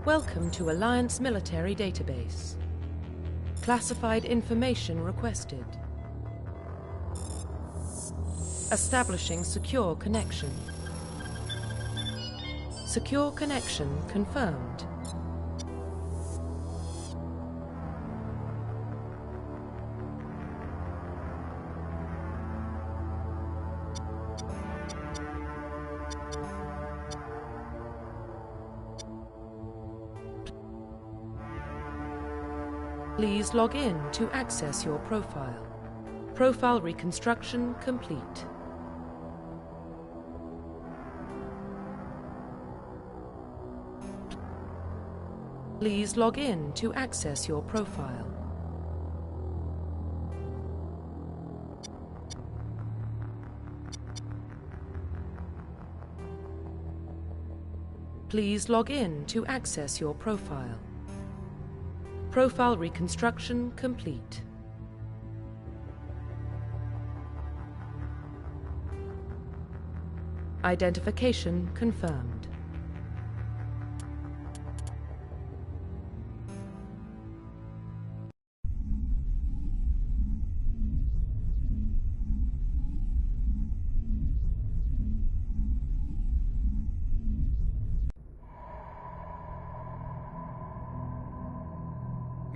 Welcome to Alliance Military Database. Classified information requested. Establishing secure connection. Secure connection confirmed. Please log in to access your profile. Profile reconstruction complete. Please log in to access your profile. Please log in to access your profile. Profile reconstruction complete. Identification confirmed.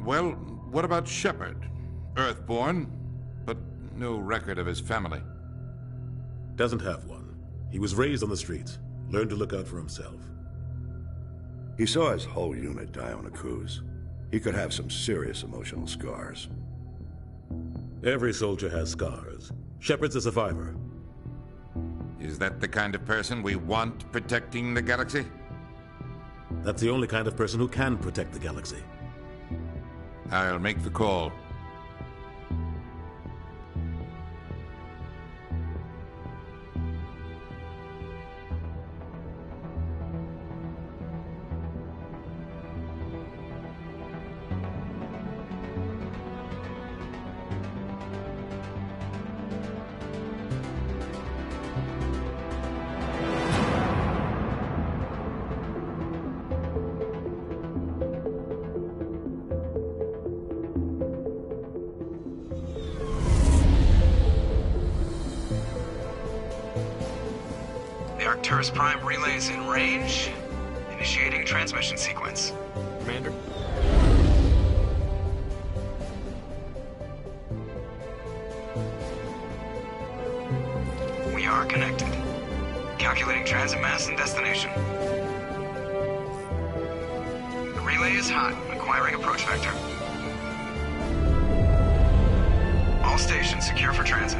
Well, what about Shepard? Earthborn, but no record of his family. Doesn't have one. He was raised on the streets, learned to look out for himself. He saw his whole unit die on a cruise. He could have some serious emotional scars. Every soldier has scars. Shepard's a survivor. Is that the kind of person we want protecting the galaxy? That's the only kind of person who can protect the galaxy. I'll make the call. Arcturus Prime relays in range. Initiating transmission sequence. Commander. We are connected. Calculating transit mass and destination. The relay is hot, acquiring approach vector. All stations secure for transit.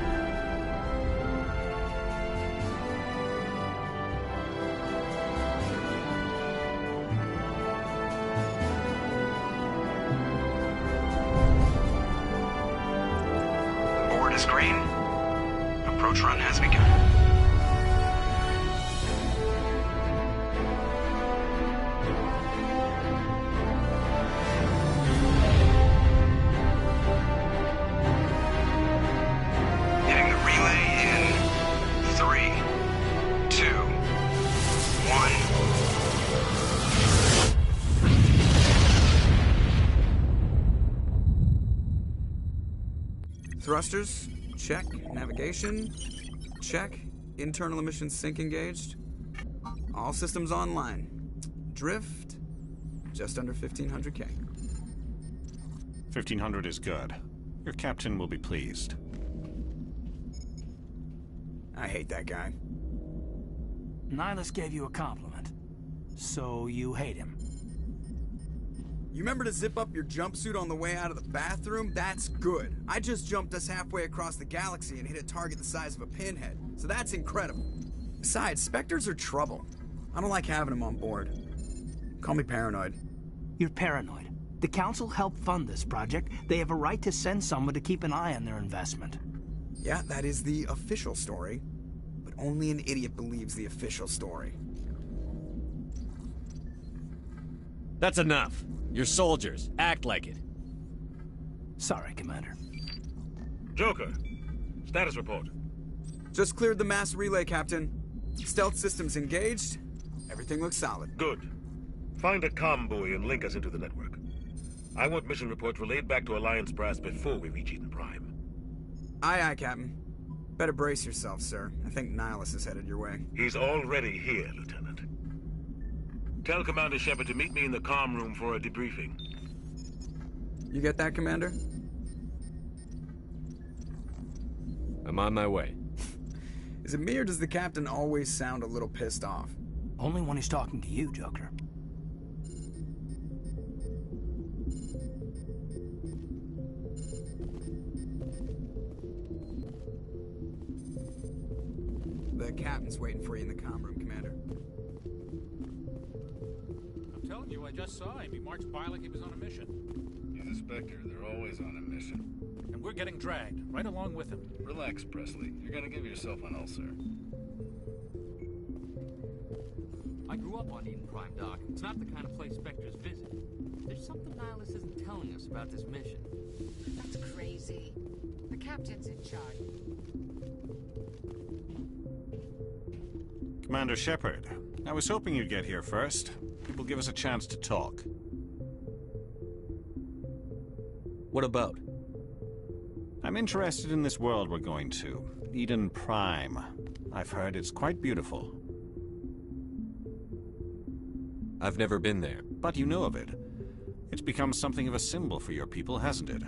Green. Approach run has begun. Hitting the relay in 3, 2, 1. Thrusters, check. Navigation, check. Internal emissions sync engaged. All systems online. Drift, just under 1,500K. 1,500 is good. Your captain will be pleased. I hate that guy. Nihilus gave you a compliment. So you hate him. You remember to zip up your jumpsuit on the way out of the bathroom? That's good. I just jumped us halfway across the galaxy and hit a target the size of a pinhead, so that's incredible. Besides, Spectres are trouble. I don't like having them on board. Call me paranoid. You're paranoid. The Council helped fund this project. They have a right to send someone to keep an eye on their investment. Yeah, that is the official story. But only an idiot believes the official story. That's enough. You're soldiers. Act like it. Sorry, Commander. Joker, status report. Just cleared the mass relay, Captain. Stealth systems engaged. Everything looks solid. Good. Find a comm buoy and link us into the network. I want mission reports relayed back to Alliance Brass before we reach Eden Prime. Aye, aye, Captain. Better brace yourself, sir. I think Nihilus is headed your way. He's already here, Lieutenant. Tell Commander Shepard to meet me in the comm room for a debriefing. You get that, Commander? I'm on my way. Is it me or does the Captain always sound a little pissed off? Only when he's talking to you, Joker. The Captain's waiting for you in the comm room, Commander. I'm telling you, I just saw him. He marched by like he was on a mission. He's a Spectre. They're always on a mission. And we're getting dragged, right along with him. Relax, Presley. You're gonna give yourself an ulcer. I grew up on Eden Prime, Doc. It's not the kind of place Spectres visit. There's something Nihilus isn't telling us about this mission. That's crazy. The Captain's in charge. Commander Shepard, I was hoping you'd get here first. It will give us a chance to talk. What about? I'm interested in this world we're going to. Eden Prime. I've heard it's quite beautiful. I've never been there. But you know of it. It's become something of a symbol for your people, hasn't it?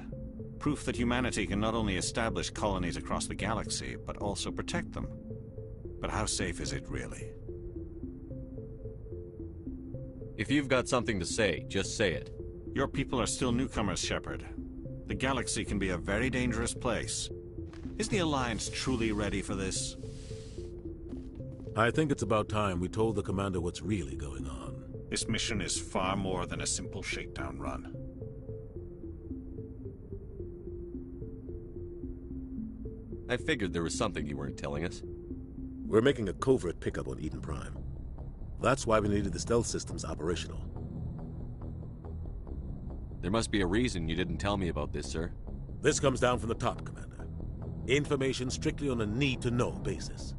Proof that humanity can not only establish colonies across the galaxy, but also protect them. But how safe is it, really? If you've got something to say, just say it. Your people are still newcomers, Shepard. The galaxy can be a very dangerous place. Is the Alliance truly ready for this? I think it's about time we told the Commander what's really going on. This mission is far more than a simple shakedown run. I figured there was something you weren't telling us. We're making a covert pickup on Eden Prime. That's why we needed the stealth systems operational. There must be a reason you didn't tell me about this, sir. This comes down from the top, Commander. Information strictly on a need-to-know basis.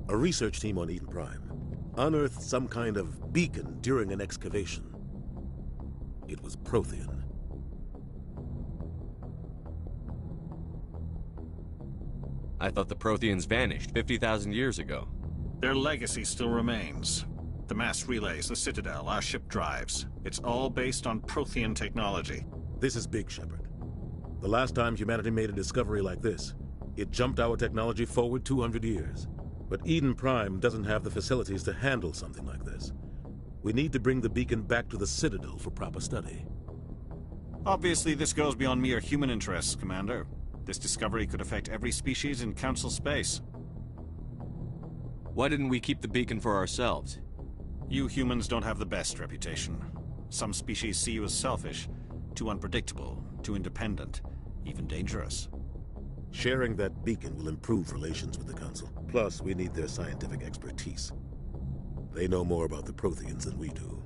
A research team on Eden Prime unearthed some kind of beacon during an excavation. It was Prothean. I thought the Protheans vanished 50,000 years ago. Their legacy still remains. The mass relays, the Citadel, our ship drives. It's all based on Prothean technology. This is big, Shepard. The last time humanity made a discovery like this, it jumped our technology forward 200 years. But Eden Prime doesn't have the facilities to handle something like this. We need to bring the beacon back to the Citadel for proper study. Obviously, this goes beyond mere human interests, Commander. This discovery could affect every species in Council space. Why didn't we keep the beacon for ourselves? You humans don't have the best reputation. Some species see you as selfish, too unpredictable, too independent, even dangerous. Sharing that beacon will improve relations with the Council. Plus, we need their scientific expertise. They know more about the Protheans than we do.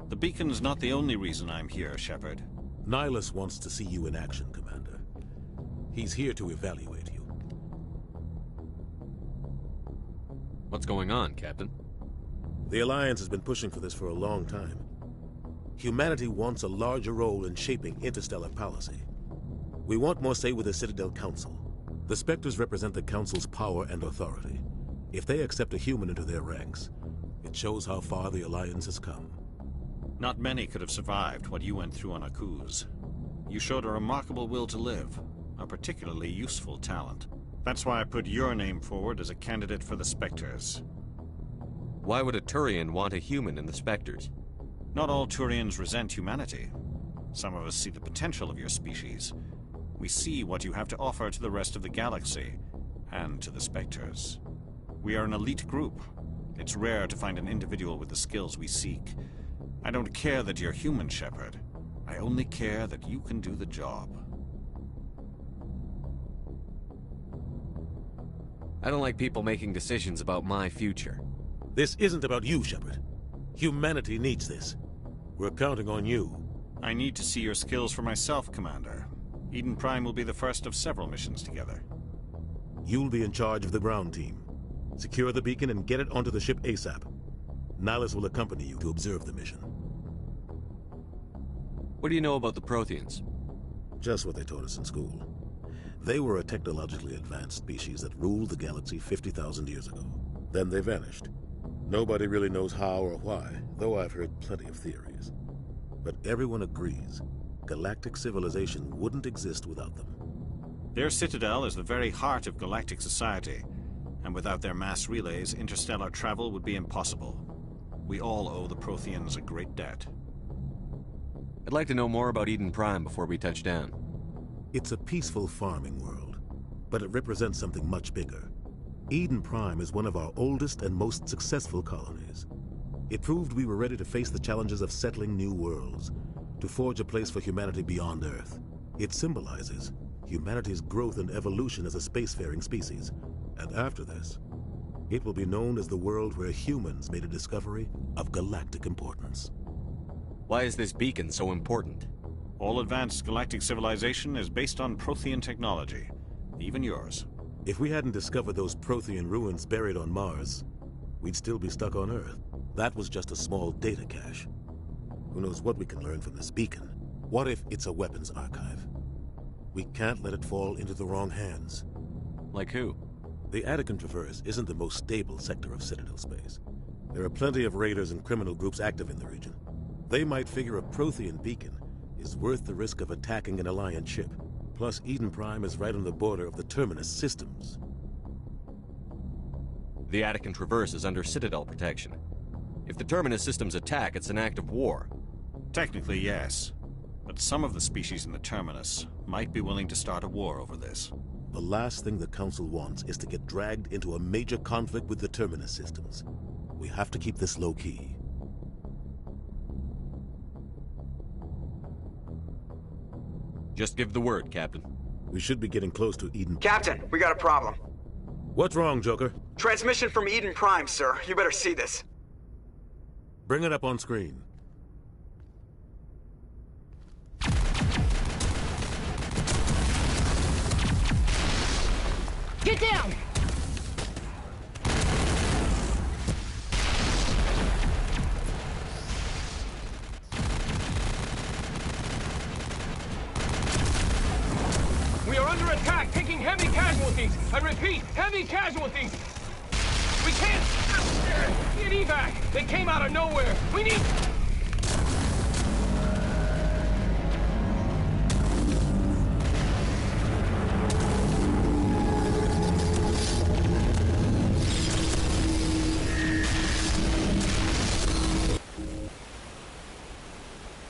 The beacon's not the only reason I'm here, Shepard. Nihilus wants to see you in action, Commander. He's here to evaluate you. What's going on, Captain? The Alliance has been pushing for this for a long time. Humanity wants a larger role in shaping interstellar policy. We want more say with the Citadel Council. The Spectres represent the Council's power and authority. If they accept a human into their ranks, it shows how far the Alliance has come. Not many could have survived what you went through on Akuz. You showed a remarkable will to live, a particularly useful talent. That's why I put your name forward as a candidate for the Spectres. Why would a Turian want a human in the Spectres? Not all Turians resent humanity. Some of us see the potential of your species. We see what you have to offer to the rest of the galaxy, and to the Spectres. We are an elite group. It's rare to find an individual with the skills we seek. I don't care that you're human, Shepard. I only care that you can do the job. I don't like people making decisions about my future. This isn't about you, Shepard. Humanity needs this. We're counting on you. I need to see your skills for myself, Commander. Eden Prime will be the first of several missions together. You'll be in charge of the ground team. Secure the beacon and get it onto the ship ASAP. Nihilus will accompany you to observe the mission. What do you know about the Protheans? Just what they taught us in school. They were a technologically advanced species that ruled the galaxy 50,000 years ago. Then they vanished. Nobody really knows how or why, though I've heard plenty of theories. But everyone agrees, galactic civilization wouldn't exist without them. Their citadel is the very heart of galactic society, and without their mass relays, interstellar travel would be impossible. We all owe the Protheans a great debt. I'd like to know more about Eden Prime before we touch down. It's a peaceful farming world, but it represents something much bigger. Eden Prime is one of our oldest and most successful colonies. It proved we were ready to face the challenges of settling new worlds, to forge a place for humanity beyond Earth. It symbolizes humanity's growth and evolution as a spacefaring species. And after this, it will be known as the world where humans made a discovery of galactic importance. Why is this beacon so important? All advanced galactic civilization is based on Prothean technology, even yours. If we hadn't discovered those Prothean ruins buried on Mars, we'd still be stuck on Earth. That was just a small data cache. Who knows what we can learn from this beacon? What if it's a weapons archive? We can't let it fall into the wrong hands. Like who? The Attican Traverse isn't the most stable sector of Citadel space. There are plenty of raiders and criminal groups active in the region. They might figure a Prothean beacon is worth the risk of attacking an Alliance ship. Plus, Eden Prime is right on the border of the Terminus systems. The Attican Traverse is under Citadel protection. If the Terminus systems attack, it's an act of war. Technically, yes. But some of the species in the Terminus might be willing to start a war over this. The last thing the Council wants is to get dragged into a major conflict with the Terminus systems. We have to keep this low-key. Just give the word, Captain. We should be getting close to Eden. Captain, we got a problem. What's wrong, Joker? Transmission from Eden Prime, sir. You better see this. Bring it up on screen. Get down! We are under attack, taking heavy casualties. I repeat, heavy casualties. We can't get evac. They came out of nowhere. We need...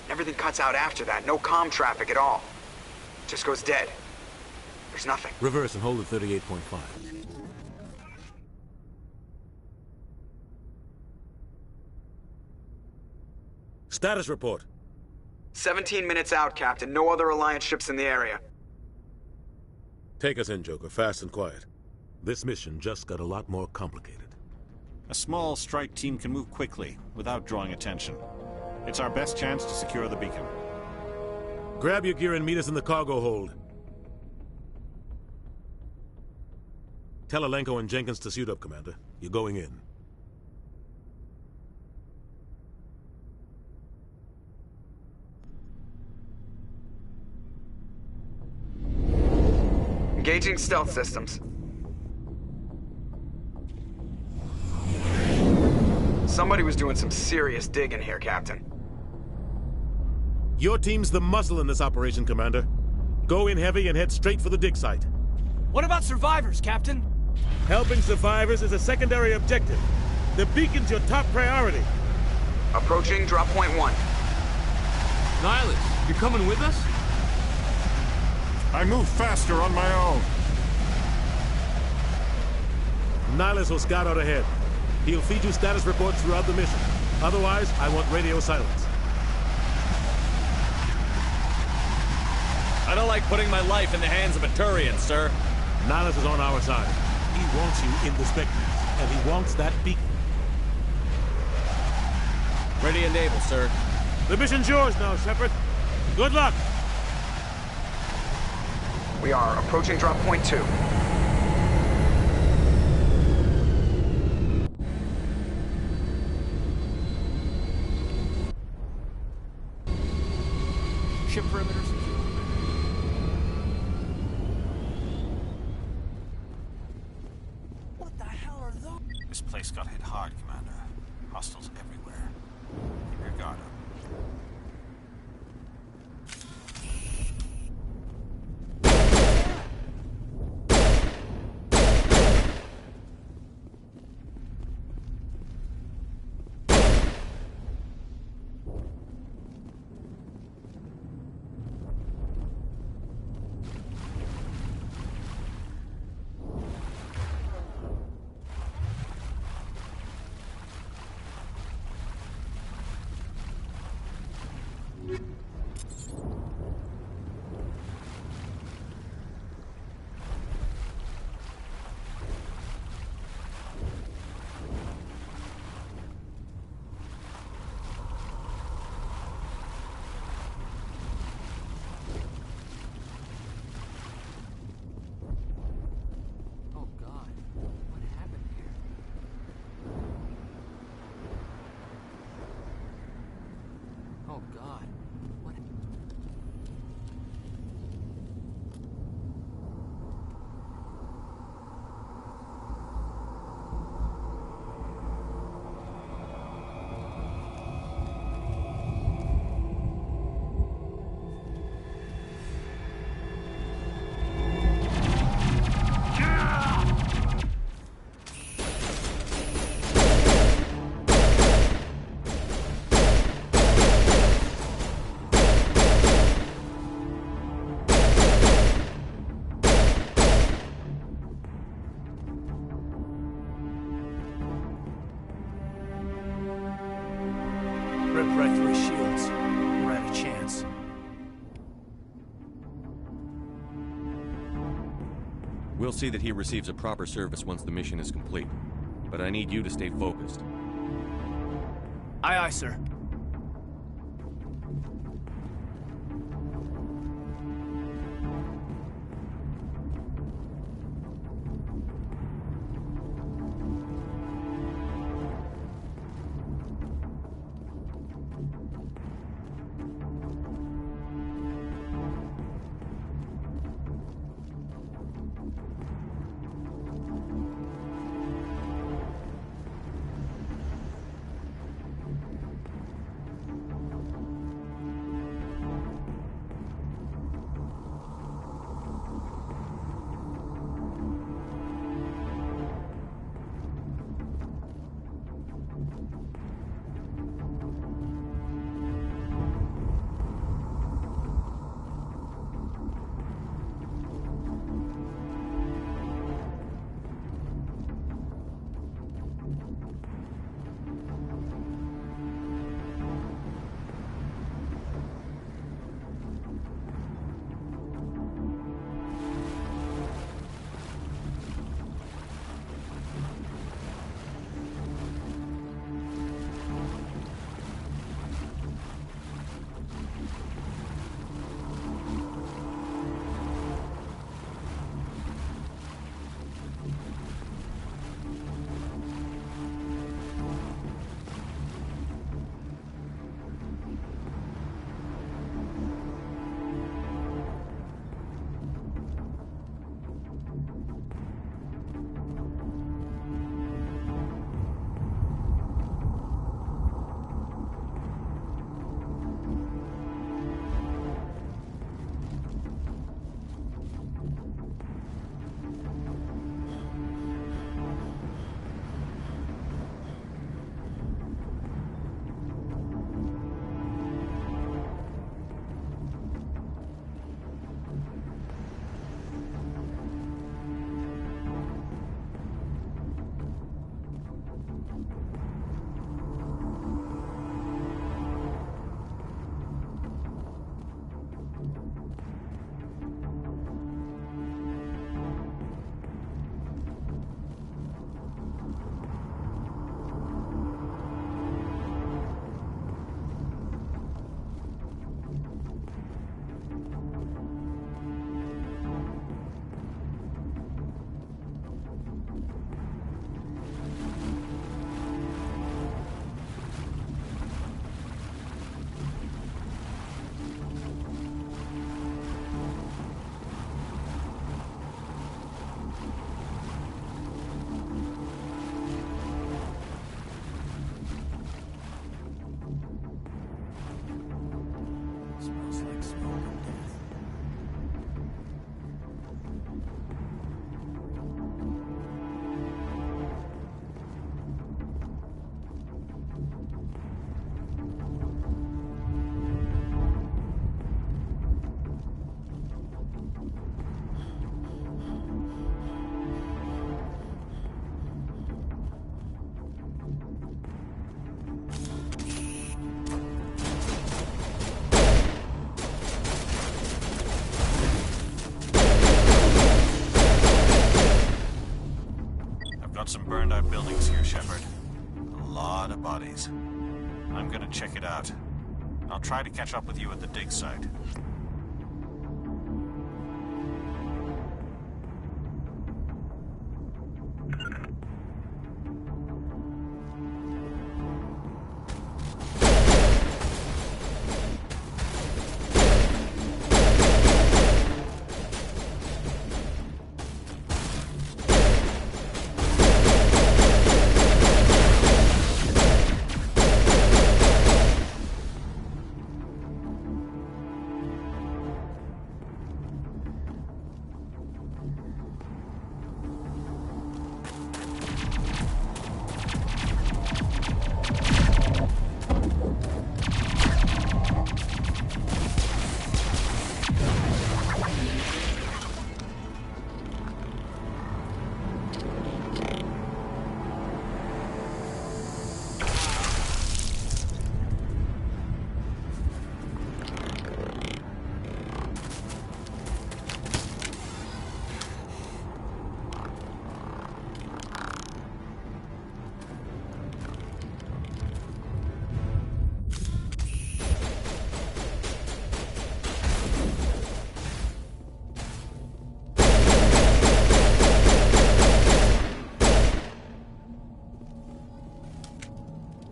Everything cuts out after that. No comm traffic at all. Just goes dead. There's nothing. Reverse and hold at 38.5. Status report. 17 minutes out, Captain. No other Alliance ships in the area. Take us in, Joker. Fast and quiet. This mission just got a lot more complicated. A small strike team can move quickly, without drawing attention. It's our best chance to secure the beacon. Grab your gear and meet us in the cargo hold. Tell Alenko and Jenkins to suit up, Commander. You're going in. Engaging stealth systems. Somebody was doing some serious digging here, Captain. Your team's the muscle in this operation, Commander. Go in heavy and head straight for the dig site. What about survivors, Captain? Helping survivors is a secondary objective. The beacon's your top priority. Approaching drop point 1. Nihilus, you're coming with us? I move faster on my own. Nihilus will scout out ahead. He'll feed you status reports throughout the mission. Otherwise, I want radio silence. I don't like putting my life in the hands of a Turian, sir. Nihilus is on our side. He wants you in the Spectres, and he wants that beacon. Ready and able, sir. The mission's yours now, Shepard. Good luck! We are approaching drop point 2. This place got hit hard, Commander. Hostiles everywhere. Keep your guard up. Ripped right through his shields. We're out of chance. We'll see that he receives a proper service once the mission is complete. But I need you to stay focused. Aye, aye, sir. some burned-out buildings here, Shepard. A lot of bodies. I'm gonna check it out. I'll try to catch up with you at the dig site.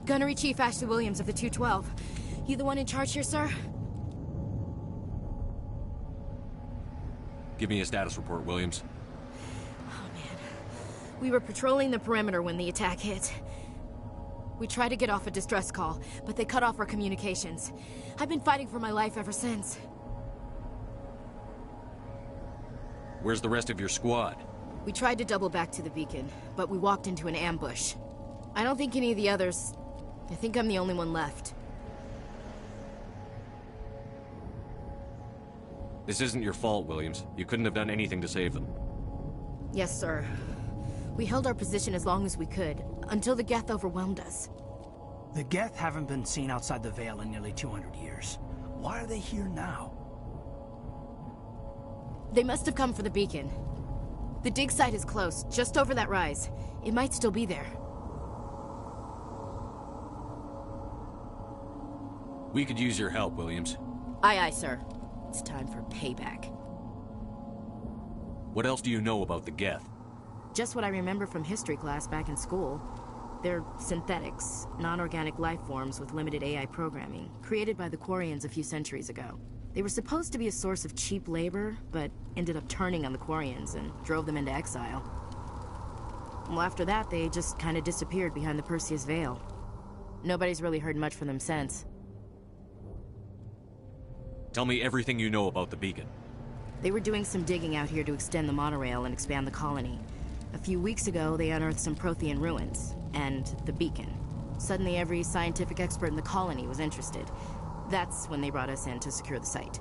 Gunnery Chief Ashley Williams of the 212. You the one in charge here, sir? Give me a status report, Williams. We were patrolling the perimeter when the attack hit. We tried to get off a distress call, but they cut off our communications. I've been fighting for my life ever since. Where's the rest of your squad? We tried to double back to the beacon, but we walked into an ambush. I don't think any of the others... I think I'm the only one left. This isn't your fault, Williams. You couldn't have done anything to save them. Yes, sir. We held our position as long as we could, until the Geth overwhelmed us. The Geth haven't been seen outside the Veil in nearly 200 years. Why are they here now? They must have come for the beacon. The dig site is close, just over that rise. It might still be there. We could use your help, Williams. Aye, aye, sir. It's time for payback. What else do you know about the Geth? Just what I remember from history class back in school. They're synthetics, non-organic life forms with limited AI programming, created by the Quarians a few centuries ago. They were supposed to be a source of cheap labor, but ended up turning on the Quarians and drove them into exile. Well, after that, they just kind of disappeared behind the Perseus Veil. Nobody's really heard much from them since. Tell me everything you know about the beacon. They were doing some digging out here to extend the monorail and expand the colony. A few weeks ago, they unearthed some Prothean ruins, and the beacon. Suddenly, every scientific expert in the colony was interested. That's when they brought us in to secure the site.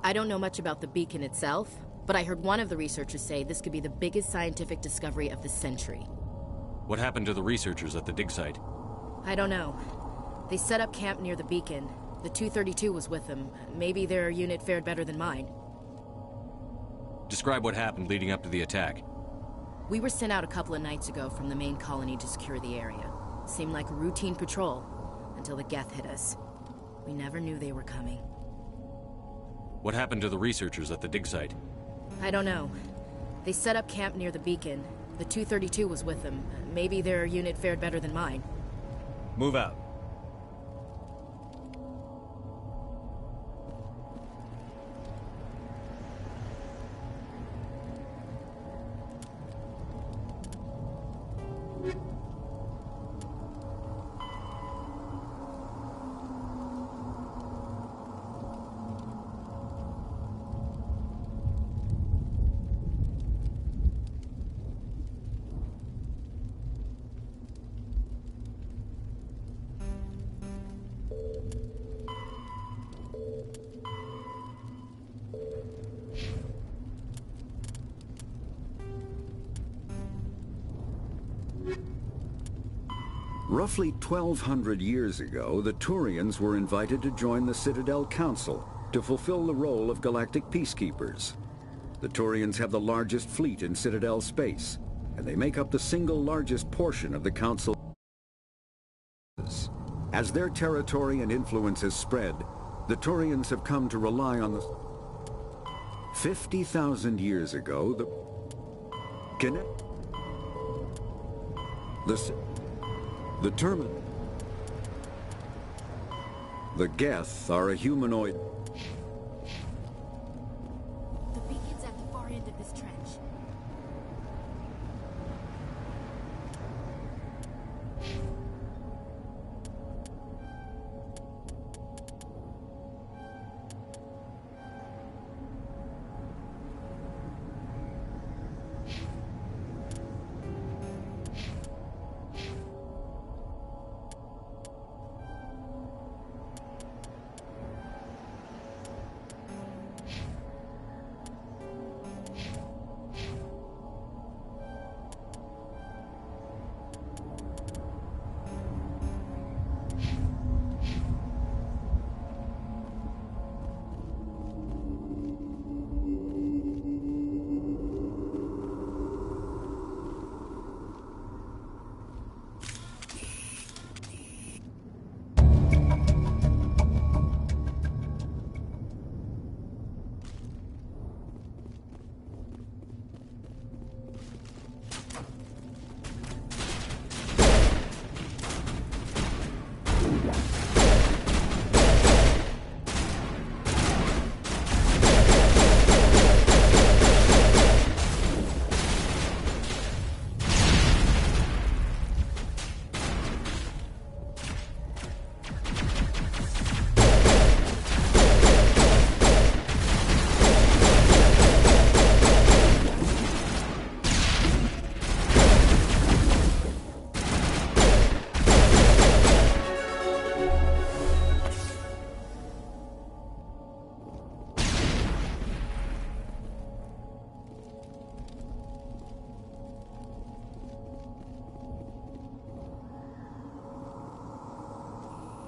I don't know much about the beacon itself, but I heard one of the researchers say this could be the biggest scientific discovery of the century. What happened to the researchers at the dig site? I don't know. They set up camp near the beacon. The 232 was with them. Maybe their unit fared better than mine. Describe what happened leading up to the attack. We were sent out a couple of nights ago from the main colony to secure the area. Seemed like a routine patrol, until the Geth hit us. We never knew they were coming. What happened to the researchers at the dig site? I don't know. They set up camp near the beacon. The 232 was with them. Maybe their unit fared better than mine. Move out. Roughly 1,200 years ago, the Turians were invited to join the Citadel Council to fulfill the role of galactic peacekeepers. The Turians have the largest fleet in Citadel space, and they make up the single largest portion of the Council. As their territory and influence has spread, the Turians have come to rely on the... 50,000 years ago, the Geth are a humanoid. The beacon's at the far end of this trench.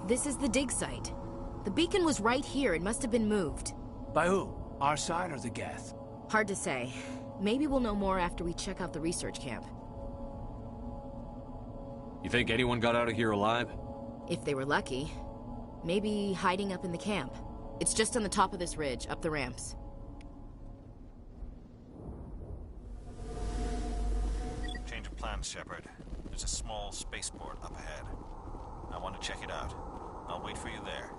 This is the dig site. The beacon was right here. It must have been moved. By who? Our side or the Geth? Hard to say. Maybe we'll know more after we check out the research camp. You think anyone got out of here alive? If they were lucky. Maybe hiding up in the camp. It's just on the top of this ridge, up the ramps. Change of plans, Shepard. There's a small spaceport up ahead. I want to check it out. I'll wait for you there.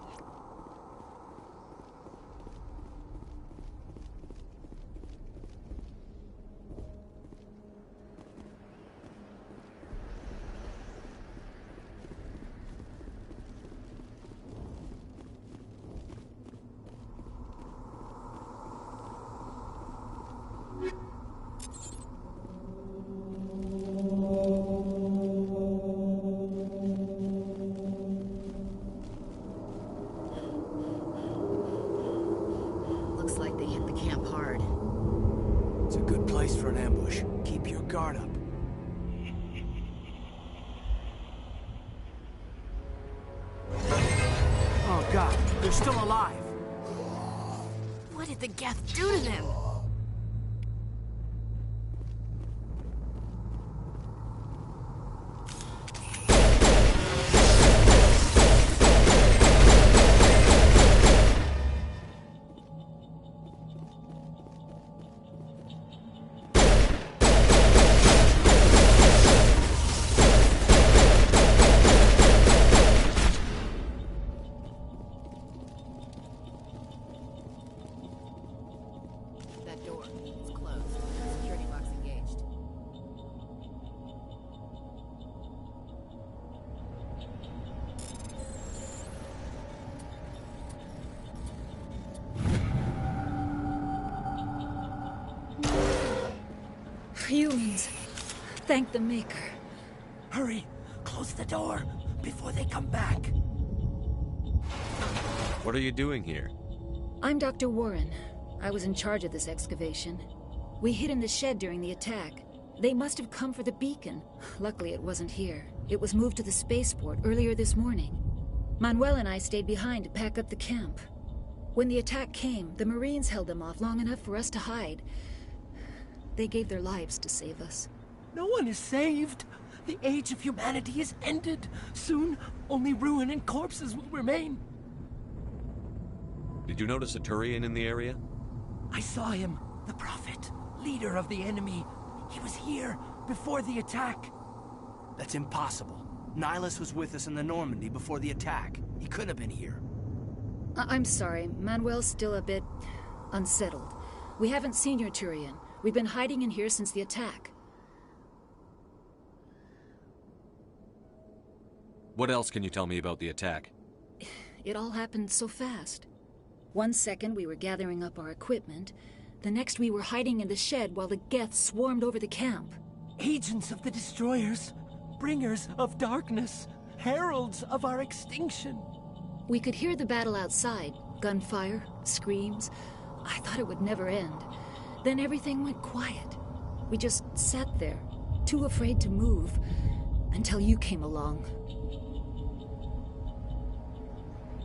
Looks like they hit the camp hard. It's a good place for an ambush. Keep your guard up. Oh God, they're still alive. What did the Geth do to them? That door, it's closed. Security box engaged. Humans. Thank the Maker. Hurry! Close the door before they come back. What are you doing here? I'm Dr. Warren. I was in charge of this excavation. We hid in the shed during the attack. They must have come for the beacon. Luckily, it wasn't here. It was moved to the spaceport earlier this morning. Manuel and I stayed behind to pack up the camp. When the attack came, the Marines held them off long enough for us to hide. They gave their lives to save us. No one is saved. The age of humanity is ended. Soon, only ruin and corpses will remain. Did you notice a Turian in the area? I saw him. The Prophet. Leader of the enemy. He was here before the attack. That's impossible. Nihilus was with us in the Normandy before the attack. He couldn't have been here. I'm sorry. Manuel's still a bit unsettled. We haven't seen your Turian. We've been hiding in here since the attack. What else can you tell me about the attack? It all happened so fast. 1 second we were gathering up our equipment. The next we were hiding in the shed while the Geth swarmed over the camp. Agents of the Destroyers. Bringers of darkness. Heralds of our extinction. We could hear the battle outside. Gunfire, screams. I thought it would never end. Then everything went quiet. We just sat there, too afraid to move, until you came along.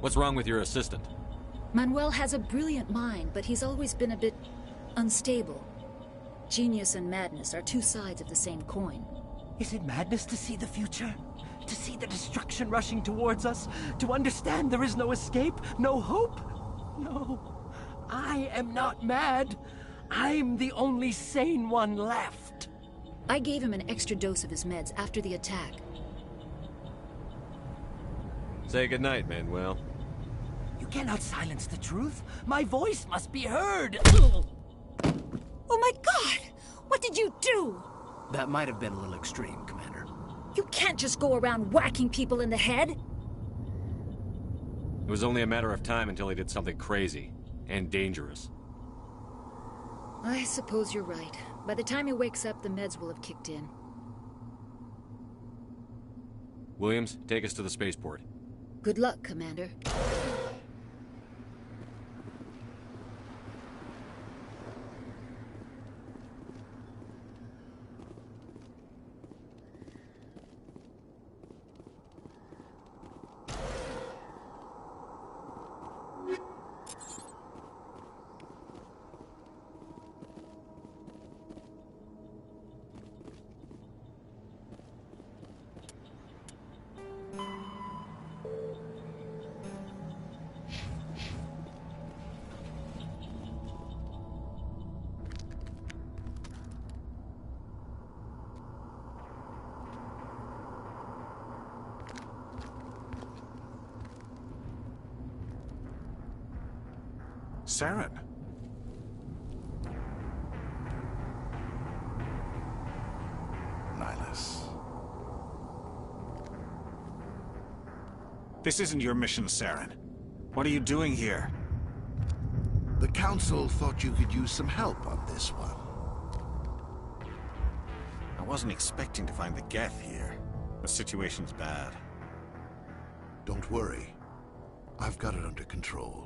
What's wrong with your assistant? Manuel has a brilliant mind, but he's always been a bit unstable. Genius and madness are two sides of the same coin. Is it madness to see the future? To see the destruction rushing towards us? To understand there is no escape? No hope? No. I am not mad. I'm the only sane one left. I gave him an extra dose of his meds after the attack. Say goodnight, Manuel. You cannot silence the truth. My voice must be heard. Oh my God! What did you do? That might have been a little extreme, Commander. You can't just go around whacking people in the head. It was only a matter of time until he did something crazy and dangerous. I suppose you're right. By the time he wakes up, the meds will have kicked in. Williams, take us to the spaceport. Good luck, Commander. Saren. Nihilus. This isn't your mission, Saren. What are you doing here? The Council thought you could use some help on this one. I wasn't expecting to find the Geth here. The situation's bad. Don't worry. I've got it under control.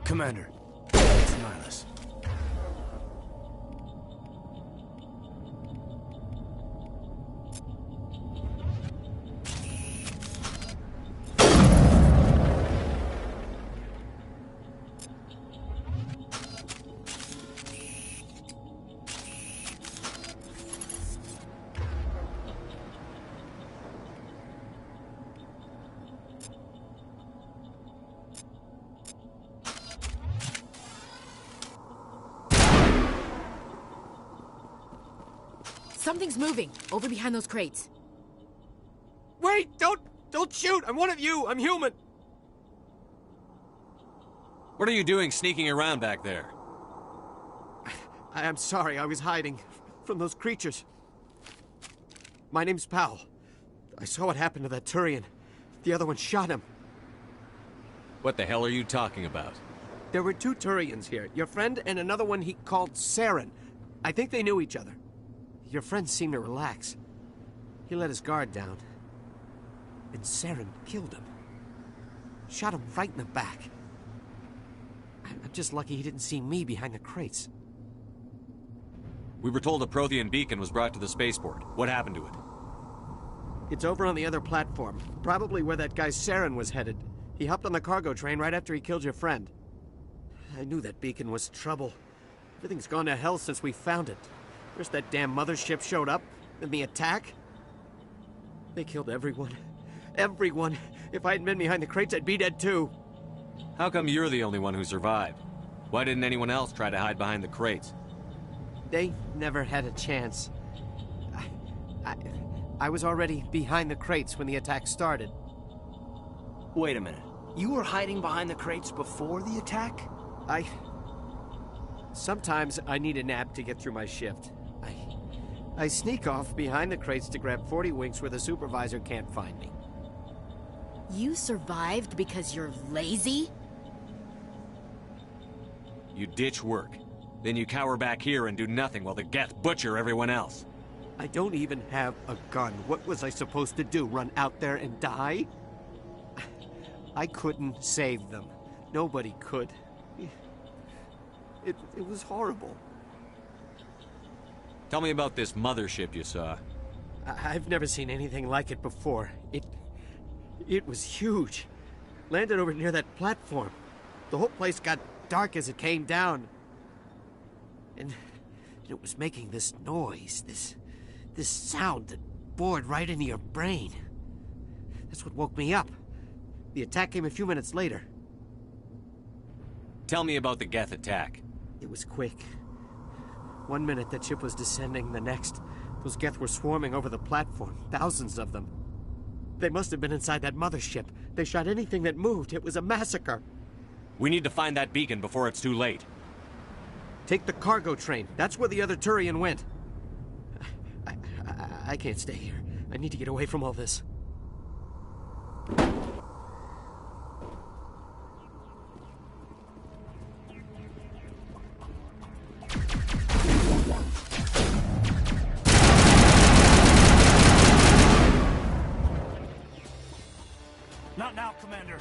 Commander, it's Nihilus. Something's moving, over behind those crates. Wait! Don't shoot! I'm one of you! I'm human! What are you doing sneaking around back there? I'm sorry, I was hiding from those creatures. My name's Powell. I saw what happened to that Turian. The other one shot him. What the hell are you talking about? There were 2 Turians here. Your friend and another one he called Saren. I think they knew each other. Your friend seemed to relax. He let his guard down. And Saren killed him. Shot him right in the back. I'm just lucky he didn't see me behind the crates. We were told a Prothean beacon was brought to the spaceport. What happened to it? It's over on the other platform. Probably where that guy Saren was headed. He hopped on the cargo train right after he killed your friend. I knew that beacon was trouble. Everything's gone to hell since we found it. First that damn mothership showed up, then the attack. They killed everyone. Everyone. If I hadn't been behind the crates, I'd be dead too. How come you're the only one who survived? Why didn't anyone else try to hide behind the crates? They never had a chance. I was already behind the crates when the attack started. Wait a minute. You were hiding behind the crates before the attack? Sometimes I need a nap to get through my shift. I sneak off behind the crates to grab 40 winks where the supervisor can't find me. You survived because you're lazy? You ditch work. Then you cower back here and do nothing while the Geth butcher everyone else. I don't even have a gun. What was I supposed to do? Run out there and die? I couldn't save them. Nobody could. It was horrible. Tell me about this mothership you saw. I've never seen anything like it before. It was huge. Landed over near that platform. The whole place got dark as it came down. And it was making this noise, this sound that bored right into your brain. That's what woke me up. The attack came a few minutes later. Tell me about the Geth attack. It was quick. 1 minute that ship was descending, the next, those Geth were swarming over the platform, thousands of them. They must have been inside that mothership. They shot anything that moved. It was a massacre. We need to find that beacon before it's too late. Take the cargo train. That's where the other Turian went. I can't stay here. I need to get away from all this. Not now, Commander.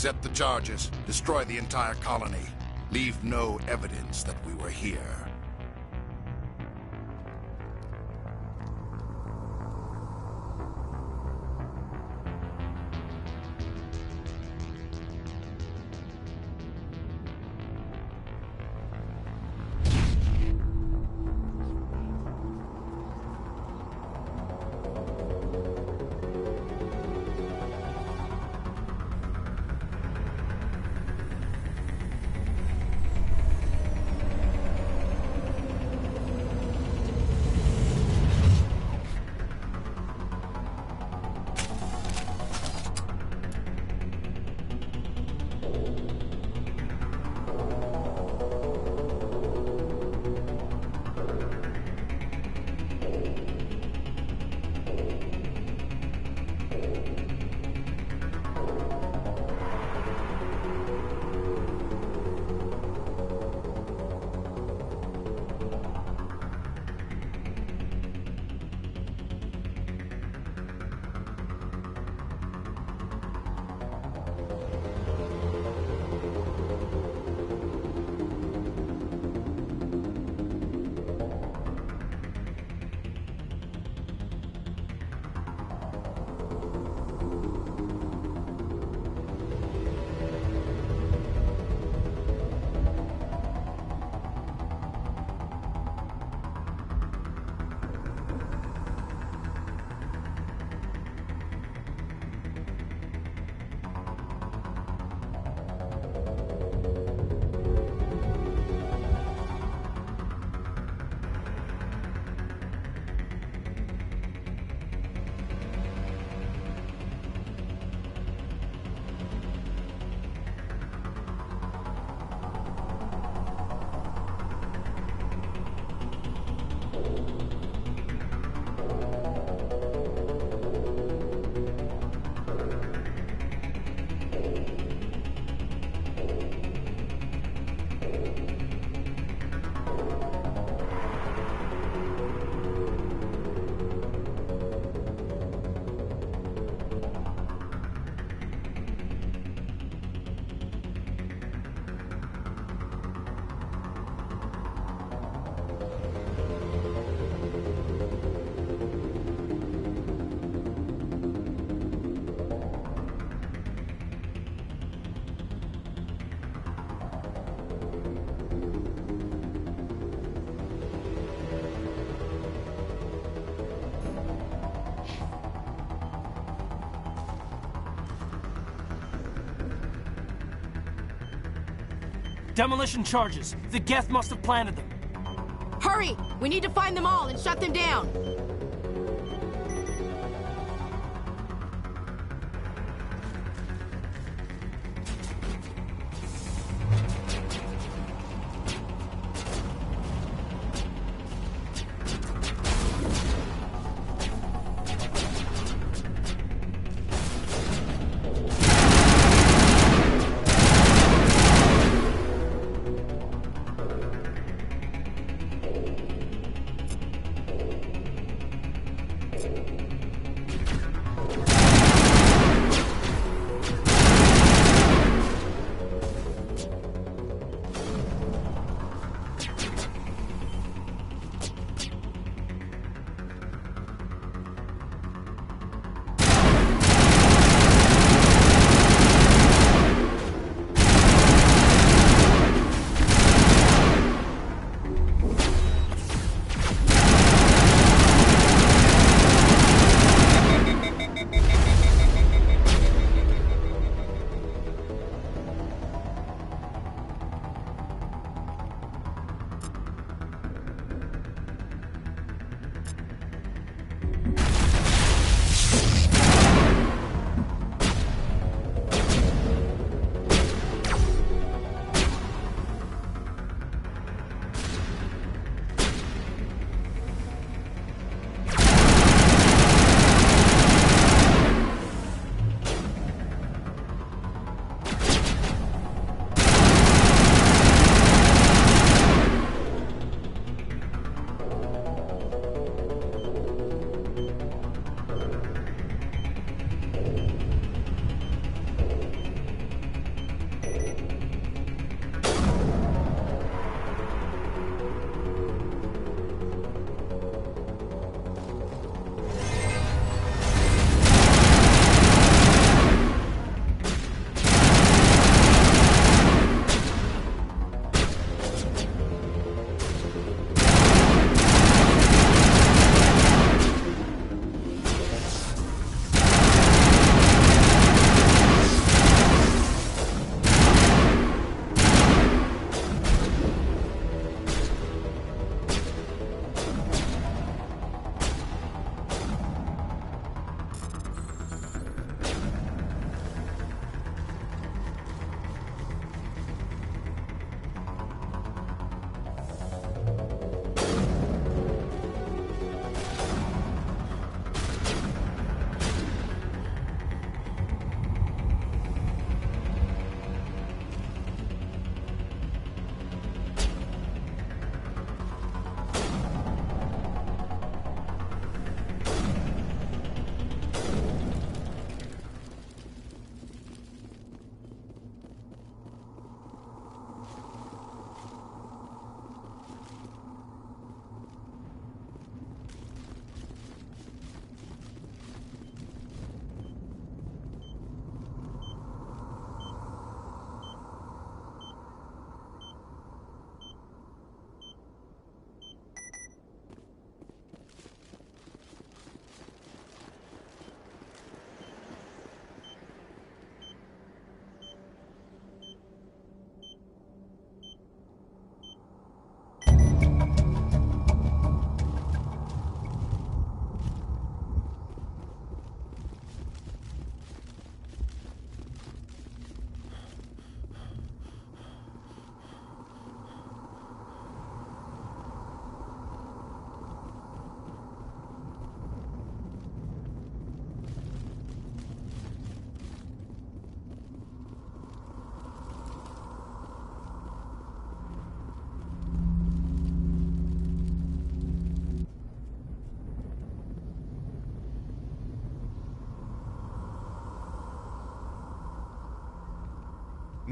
Accept the charges. Destroy the entire colony. Leave no evidence that we were here. Demolition charges. The Geth must have planted them. Hurry! We need to find them all and shut them down!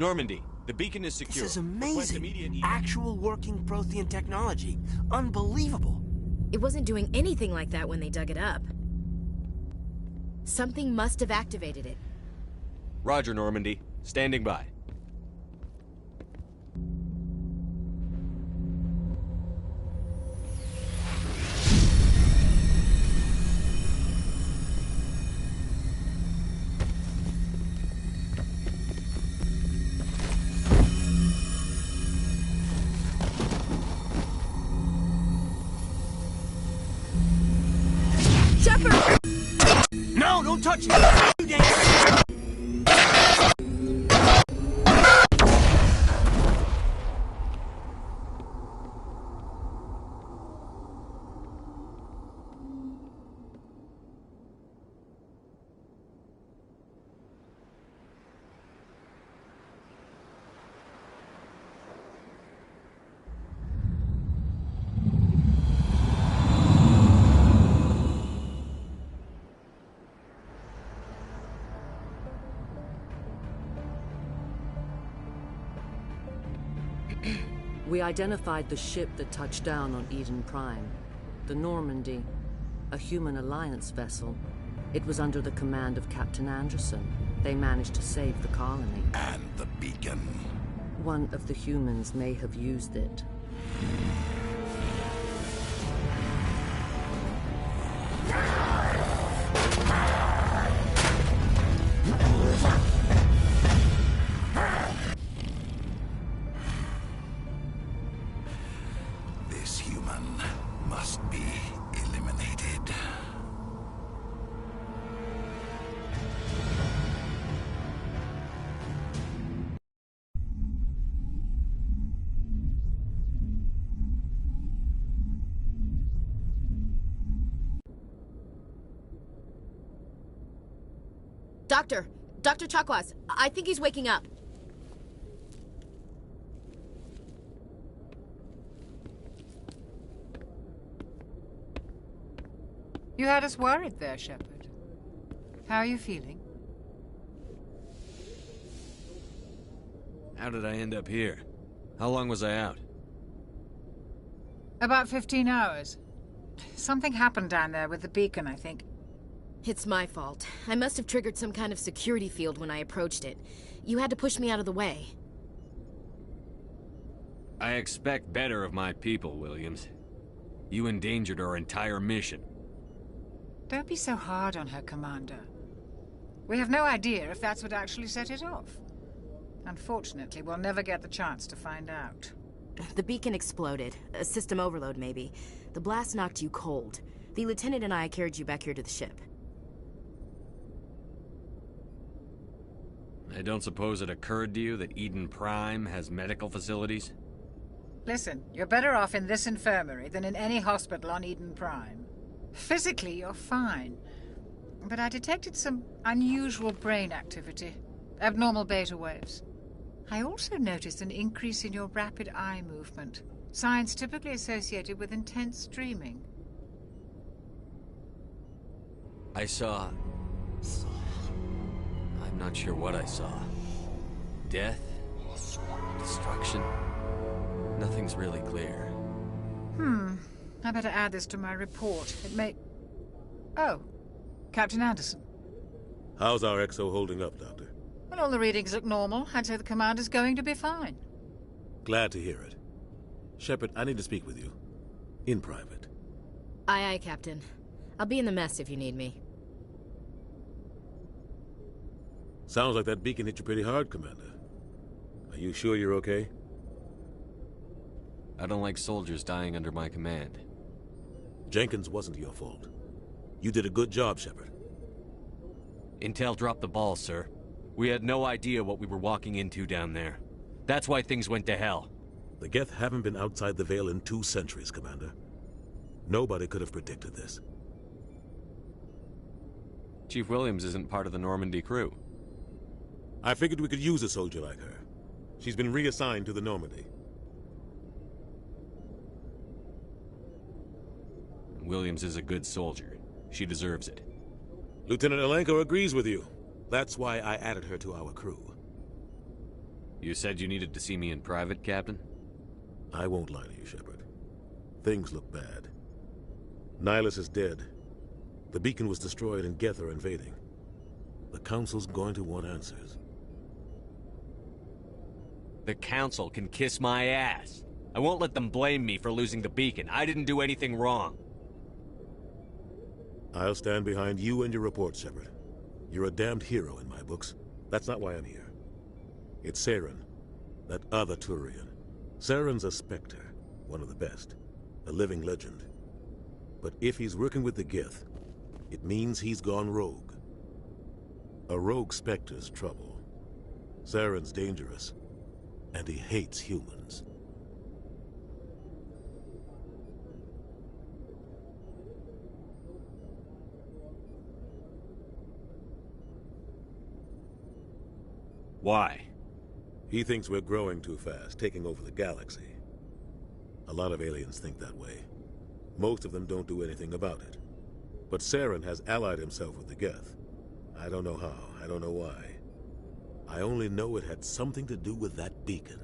Normandy, the beacon is secure. This is amazing. Actual working Prothean technology. Unbelievable. It wasn't doing anything like that when they dug it up. Something must have activated it. Roger, Normandy. Standing by. No, don't touch it! You dance! We identified the ship that touched down on Eden Prime. The Normandy, a human alliance vessel. It was under the command of Captain Anderson. They managed to save the colony. And the beacon. One of the humans may have used it. This human must be eliminated. Dr. Chakwas, I think he's waking up. You had us worried there, Shepard. How are you feeling? How did I end up here? How long was I out? About 15 hours. Something happened down there with the beacon, I think. It's my fault. I must have triggered some kind of security field when I approached it. You had to push me out of the way. I expect better of my people, Williams. You endangered our entire mission. Don't be so hard on her, Commander. We have no idea if that's what actually set it off. Unfortunately, we'll never get the chance to find out. The beacon exploded. A system overload, maybe. The blast knocked you cold. The lieutenant and I carried you back here to the ship. I don't suppose it occurred to you that Eden Prime has medical facilities? Listen, you're better off in this infirmary than in any hospital on Eden Prime. Physically, you're fine. But I detected some unusual brain activity. Abnormal beta waves. I also noticed an increase in your rapid eye movement. Signs typically associated with intense dreaming. I saw... I'm not sure what I saw. Death? Destruction? Nothing's really clear. I better add this to my report. It may... Oh, Captain Anderson. How's our XO holding up, Doctor? Well, all the readings look normal. I'd say the commander's going to be fine. Glad to hear it. Shepard, I need to speak with you. In private. Aye, aye, Captain. I'll be in the mess if you need me. Sounds like that beacon hit you pretty hard, Commander. Are you sure you're okay? I don't like soldiers dying under my command. Jenkins wasn't your fault. You did a good job, Shepard. Intel dropped the ball, sir. We had no idea what we were walking into down there. That's why things went to hell. The Geth haven't been outside the Veil in 2 centuries, Commander. Nobody could have predicted this. Chief Williams isn't part of the Normandy crew. I figured we could use a soldier like her. She's been reassigned to the Normandy. Williams is a good soldier. She deserves it. Lieutenant Alenko agrees with you. That's why I added her to our crew. You said you needed to see me in private, Captain? I won't lie to you, Shepard. Things look bad. Nihilus is dead. The beacon was destroyed and Geth are invading. The Council's going to want answers. The Council can kiss my ass. I won't let them blame me for losing the beacon. I didn't do anything wrong. I'll stand behind you and your report, Shepard. You're a damned hero in my books. That's not why I'm here. It's Saren, that other Turian. Saren's a Spectre, one of the best, a living legend. But if he's working with the Geth, it means he's gone rogue. A rogue Spectre's trouble. Saren's dangerous, and he hates humans. Why? He thinks we're growing too fast, taking over the galaxy. A lot of aliens think that way. Most of them don't do anything about it. But Saren has allied himself with the Geth. I don't know how, I don't know why. I only know it had something to do with that beacon.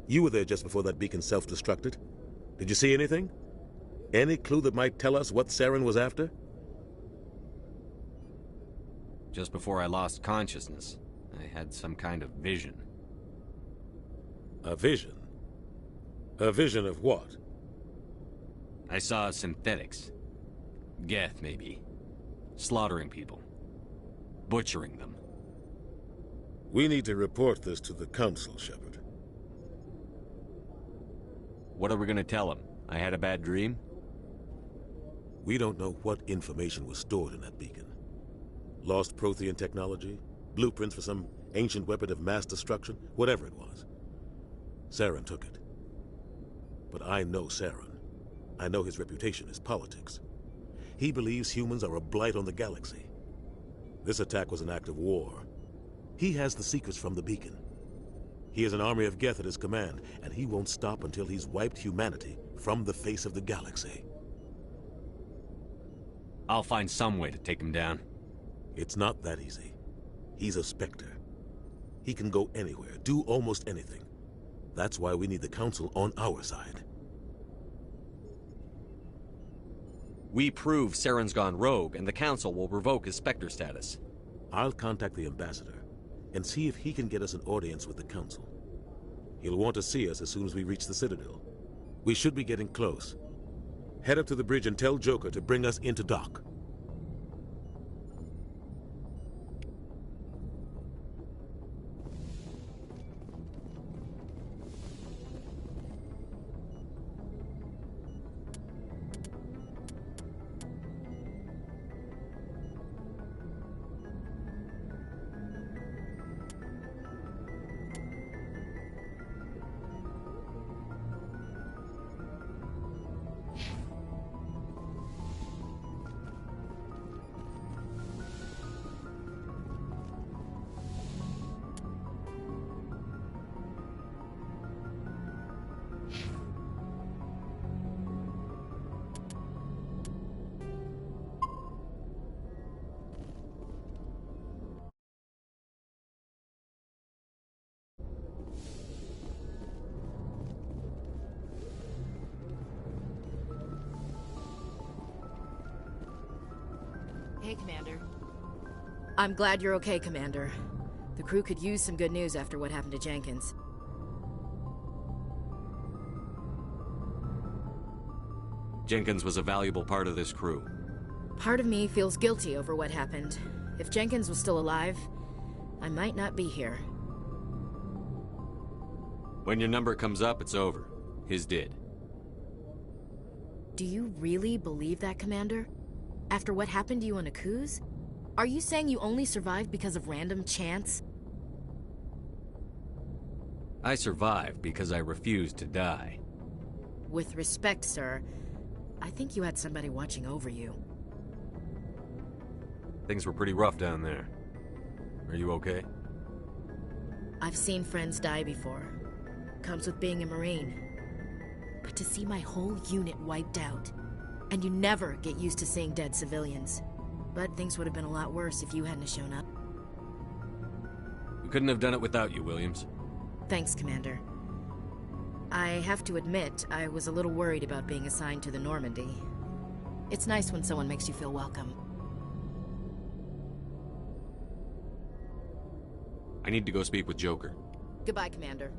You were there just before that beacon self-destructed. Did you see anything? Any clue that might tell us what Saren was after? Just before I lost consciousness, I had some kind of vision. A vision? A vision of what? I saw synthetics. Geth, maybe. Slaughtering people. Butchering them. We need to report this to the Council, Shepard. What are we gonna tell them? I had a bad dream? We don't know what information was stored in that beacon. Lost Prothean technology? Blueprints for some ancient weapon of mass destruction? Whatever it was. Saren took it. But I know Saren. I know his reputation is politics. He believes humans are a blight on the galaxy. This attack was an act of war. He has the secrets from the beacon. He has an army of Geth at his command, and he won't stop until he's wiped humanity from the face of the galaxy. I'll find some way to take him down. It's not that easy. He's a Spectre. He can go anywhere, do almost anything. That's why we need the Council on our side. We prove Saren's gone rogue, and the Council will revoke his Spectre status. I'll contact the Ambassador and see if he can get us an audience with the Council. He'll want to see us as soon as we reach the Citadel. We should be getting close. Head up to the bridge and tell Joker to bring us into dock. Hey, Commander. I'm glad you're okay, Commander. The crew could use some good news after what happened to Jenkins. Jenkins was a valuable part of this crew. Part of me feels guilty over what happened. If Jenkins was still alive, I might not be here. When your number comes up, it's over. His did. Do you really believe that, Commander? After what happened to you on Akuz? Are you saying you only survived because of random chance? I survived because I refused to die. With respect, sir, I think you had somebody watching over you. Things were pretty rough down there. Are you okay? I've seen friends die before. Comes with being a Marine. But to see my whole unit wiped out, and you never get used to seeing dead civilians. But things would have been a lot worse if you hadn't shown up. We Couldn't have done it without you, Williams. Thanks, Commander. I have to admit, I was a little worried about being assigned to the Normandy. It's nice when someone makes you feel welcome. I need to go speak with Joker. Goodbye, Commander.